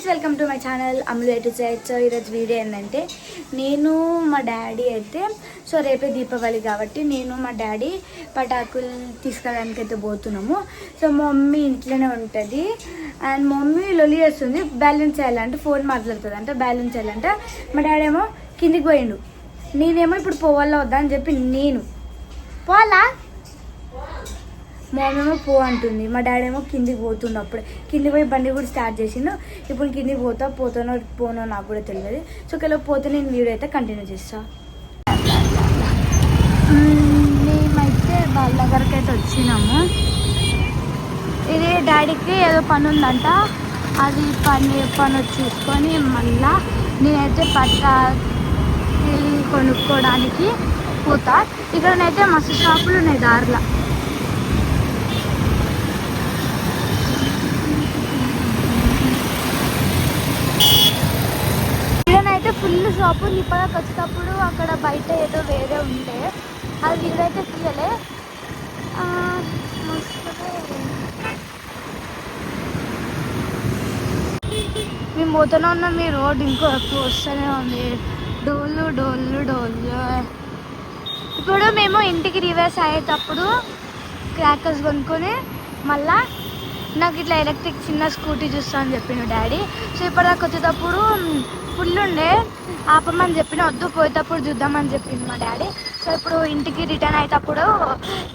Welcome to my channel అమ్ములు ఎటు side. So ఈరోజు video ఏంటంటే నేను మా డాడీ అయితే సో రేపే దీపావళి కాబట్టి నేను మా డాడీ పటాకులు తీసుకురావడానికి అయితే పోతున్నాము. సో మా మమ్మీ ఇంట్లోనే ఉంటుంది అండ్ మమ్మీ లొలి చేస్తుంది. బ్యాలెన్స్ చేయాలంటే ఫోన్ మాట్లాడుతుంది అంటే బ్యాలెన్స్ చేయాలంటే మా డాడీ ఏమో కిందికి పోయిండు. నేనేమో ఇప్పుడు పోవాలా వద్దా అని చెప్పి నేను పోవాలా మా మమ్మీ పో అంటుంది. మా డాడీ ఏమో కిందికి పోతుండు. అప్పుడు కిందికి పోయి బండి కూడా స్టార్ట్ చేసిండు. ఇప్పుడు కిందికి పోతానో పోనో నాకు కూడా తెలియదు. సో ఒకవేళ పోతే నేను వీడియో అయితే కంటిన్యూ చేస్తా. మేమైతే వాళ్ళ దగ్గరికి అయితే వచ్చినాము. ఇది డాడీకి ఏదో పని ఉందంట, అది పని చూసుకొని మళ్ళా నేనైతే పట్టాకి కొనుక్కోవడానికి పోతా. ఇక్కడనైతే మస్తు షాపులు ఉన్నాయి దారిలో. ఇక్కడనైతే ఫుల్ షాపు. నిప్పదాకా వచ్చేటప్పుడు అక్కడ బయట ఏదో వేరే ఉండే అది వీడైతే తీయలే. మేము పోతూనే ఉన్నాం. మీ రోడ్ ఇంకో ఎక్కువ వస్తూనే ఉంది. డోళ్ళు డోళ్ళు డోళ్ళు. ఇప్పుడు మేము ఇంటికి రివర్స్ అయ్యేటప్పుడు క్రాకర్స్ కొనుక్కొని మళ్ళా నాకు ఇట్లా ఎలక్ట్రిక్ చిన్న స్కూటీ చూస్తా అని చెప్పిండు డాడీ. సో ఇప్పటిదాకా వచ్చేటప్పుడు ఫుల్ ఉండే ఆపమని చెప్పిన, వద్దు పోయేటప్పుడు చూద్దామని చెప్పింది మా డాడీ. సో ఇప్పుడు ఇంటికి రిటర్న్ అయ్యేటప్పుడు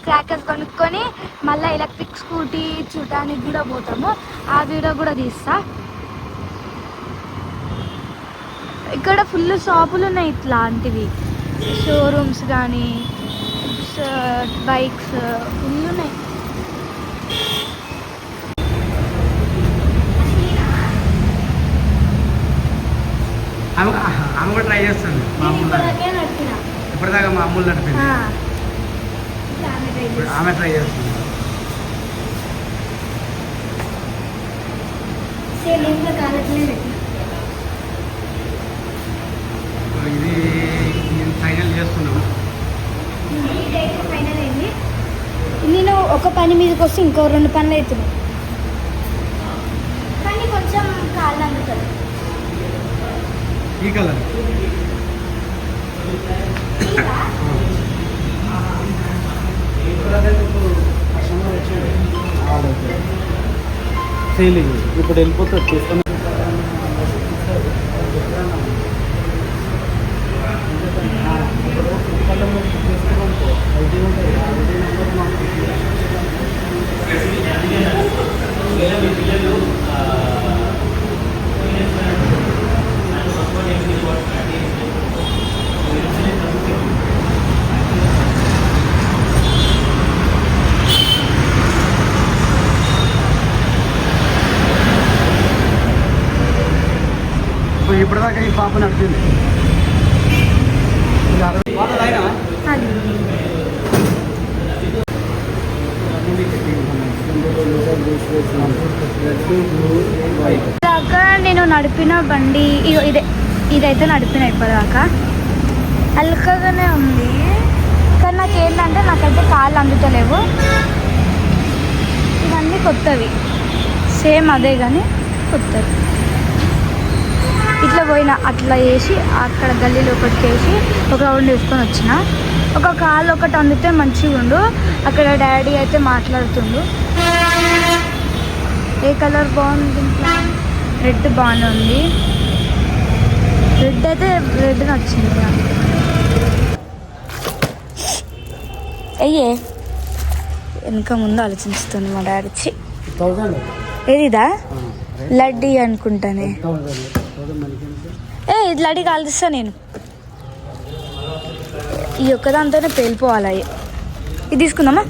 క్రాకర్స్ కొనుక్కొని మళ్ళీ ఎలక్ట్రిక్ స్కూటీ చూడడానికి కూడా పోతాము. ఆ వీడియో కూడా తీస్తా. ఇక్కడ ఫుల్ షాపులు ఉన్నాయి ఇట్లాంటివి, షోరూమ్స్ కానీ బైక్స్ ఫుల్ ఉన్నాయి. ఆమె కూడా ట్రై చేస్తుంది. ఇప్పటిదాకా మా అమ్ములు నడిపింది, ఆమె ట్రై చేస్తుంది. ఇది నేను ఫైనల్ చేస్తున్నాను. ఫైనల్ అయింది. నేను ఒక పని మీదకి వస్తే ఇంకో 2 పనులు అవుతున్నాయి కానీ కొంచెం కాళ్ళు అందుతుంది. ఈ కలర్ సేలింగ్ ఇప్పుడు వెళ్ళిపోతుంది తీసుకొని ఇప్పటిదాకా ఈ పాప నడిపింది. దాకా నేను నడిపిన బండి ఇదైతే నడిపిన ఇప్పటిదాకా అల్కగానే ఉంది. కానీ నాకు ఏంటంటే నాకైతే కాళ్ళు అందుతలేవు. ఇవన్నీ కొత్తవి, సేమ్ అదే కానీ కొత్తవి. ఇట్లా పోయినా అట్లా వేసి అక్కడ గల్లీలో ఒకటి వేసి ఒక రౌండ్ వేసుకొని వచ్చిన. ఒక కాలు ఒకటి అందితే మంచిగా ఉండు. అక్కడ డాడీ అయితే మాట్లాడుతుండు. ఏ కలర్ బాగుంది? రెడ్ బాగానే ఉంది. రెడ్ అయితే రెడ్ నచ్చింది. అయ్యే వెనక ముందు ఆలోచిస్తుంది మా డాడీ. ఏదిదా లడ్డీ అనుకుంటానే. ఇది లడ్డీ కాల్దిస్తా నేను. ఈ ఒక్కదాంతోనే పేలిపోవాలి. ఇది తీసుకుందామా?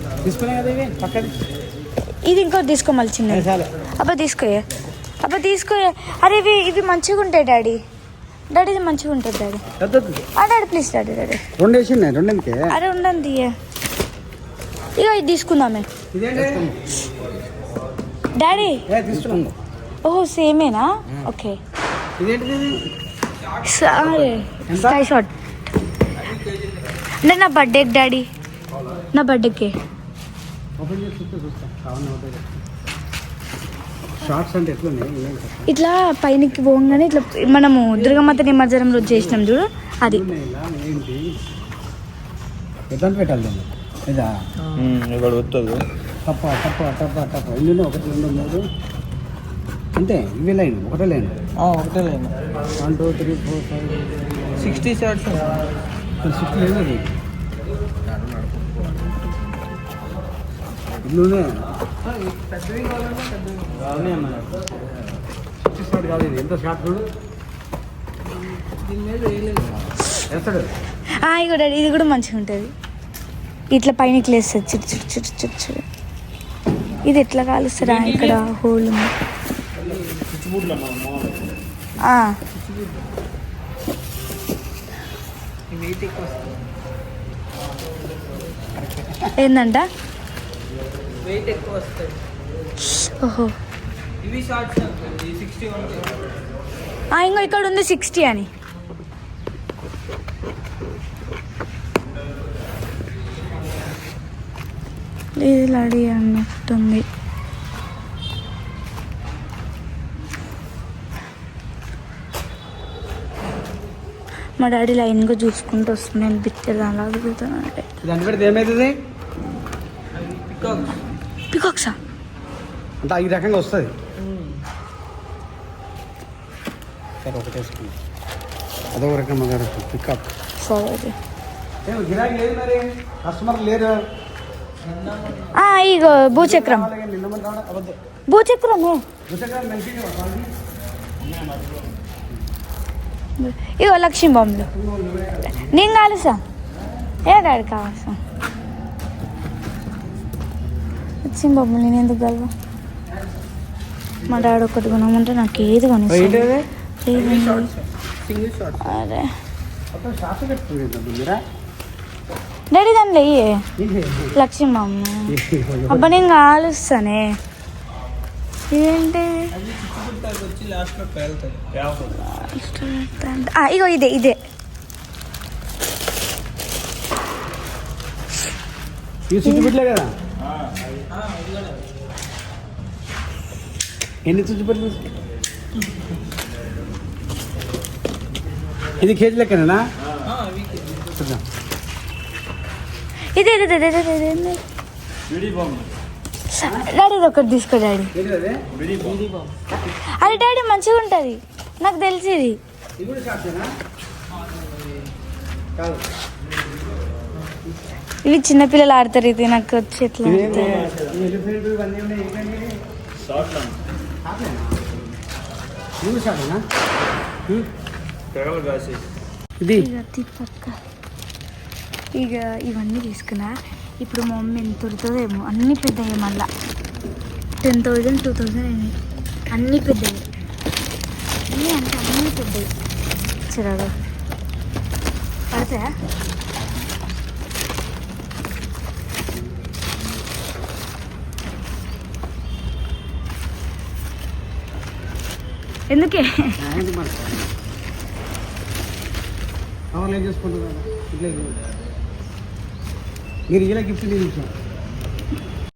ఇది ఇంకోటి తీసుకో మళ్ళీ చిన్న. అబ్బా తీసుకోయే, అబ్బా తీసుకోయే. అరే ఇవి మంచిగా ఉంటాయి డాడీ. డాడీ ఇది మంచిగా ఉంటుంది daddy. Daddy please daddy. Daddy అరే ఉండండి. ఇక ఇది తీసుకుందామే డాడీ. ఓహో సేమేనా? ఓకే సరే. స్కై షాట్ అంటే నా బర్త్డేకి డాడీ, నా బర్త్డేకి షార్ట్స్ అంటే ఎట్లున్నాయి? ఇట్లా పైనకి పోగానే ఇట్లా మనము దుర్గమాత నిమజ్జనం రోజు చేసినాం చూడు అది. ఇలా ఏంటి ఎట్లా పెట్టాలి దాన్ని? ఇదా ఇక్కడ వస్తుంది టప్ప టప్ప టప్ప టప్ప ఇందులో 1 2 3 అంతే. ఇవి లైన్ ఒకటే లైన్. ఒకటే లేదు 1 2 3 4 5 60 షార్ట్స్ 60 లేదు అది. ఇందులోనే అవునే అన్న 60 షార్ట్ కాదు ఇది. ఎంత షార్ట్ చూడు దీని మీద వేయలేదు వేస్తాడు. ఇగో డాడీ ఇది కూడా మంచిగా ఉంటుంది. ఇట్లా పైనకి లేస్తుంది చిరు చిరు చిరు చిరు చిరు. ఇది ఎట్లా కాలుస్తారా? ఇక్కడ హోల్ ఉంది. వెయిట్ ఎక్కువ వస్తుంది. ఏందంట? వెయిట్ ఎక్కువ వస్తుంది. ఓహో ఇవి షార్ట్స్ 60 ఉంటాయి. ఇంకో ఇక్కడ ఉంది 60 అని. లేదు లాడి అన్నట్టుంది. మా డాడీ లైన్గా చూసుకుంటూ వస్తుంది. నేను పిక్చర్ అలా దిగుతానంటే దాన్ని పెడితే ఏమవుతుంది? పికాక్సా అంటే ఈ రకంగా వస్తుంది. సరే ఒకటి వేసుకుంది. అదొక రకంగా పికప్. సరే గిరాకీ లేదు మరి, కస్టమర్ లేరు. ఇగో భూచక్రం భూచక్రమే. ఇగో లక్ష్మీ బొమ్మలు నేను కాలుసా. ఏ డాడీ కావాల్సా లక్ష్మీ బొమ్మలు నేను ఎందుకు కలవా? మా డాడీ ఒకటి కొనమంటే నాకు ఏది కొనిస్తాడు. Single short. అరే డాడీ దానిలో వెయ్యే లక్ష్మీ బొమ్మ. అబ్బా నేను కాలుస్తానే. ఇదేంటి? వచ్చి లాస్ట్లో పేలుతుంది. ఇగో ఇదే ఇదే. చుట్టుపెట్టలే కదా? ఎన్ని చుట్టుపెట్లు? ఇది కేజీ లెక్కనేనా? ఇదే ఇదే ఇదే ఇదే ఇదే. డాడీ ఇది ఒకటి తీసుకో డాడీ. అరే డాడీ మంచిగా ఉంటుంది నాకు తెలిసి ఇది. ఇవి చిన్నపిల్లలు ఆడతారు. ఇది నాకు వచ్చి ఎట్లా ఇది పక్క. ఇక ఇవన్నీ తీసుకున్నా. ఇప్పుడు మా మమ్మీ ఎంత ఉడుతుందేమో. అన్నీ పెద్దవి మళ్ళా 10,000 2,000 అయినాయి. అన్నీ పెద్దవి. అన్నీ అంటే అన్నీ పెద్దవి. చూడగా పడతాయా? ఎందుకే చేసుకుంటున్నా. ఇట్లా మీరు ఇలా గిఫ్ట్ నేను ఇచ్చాను.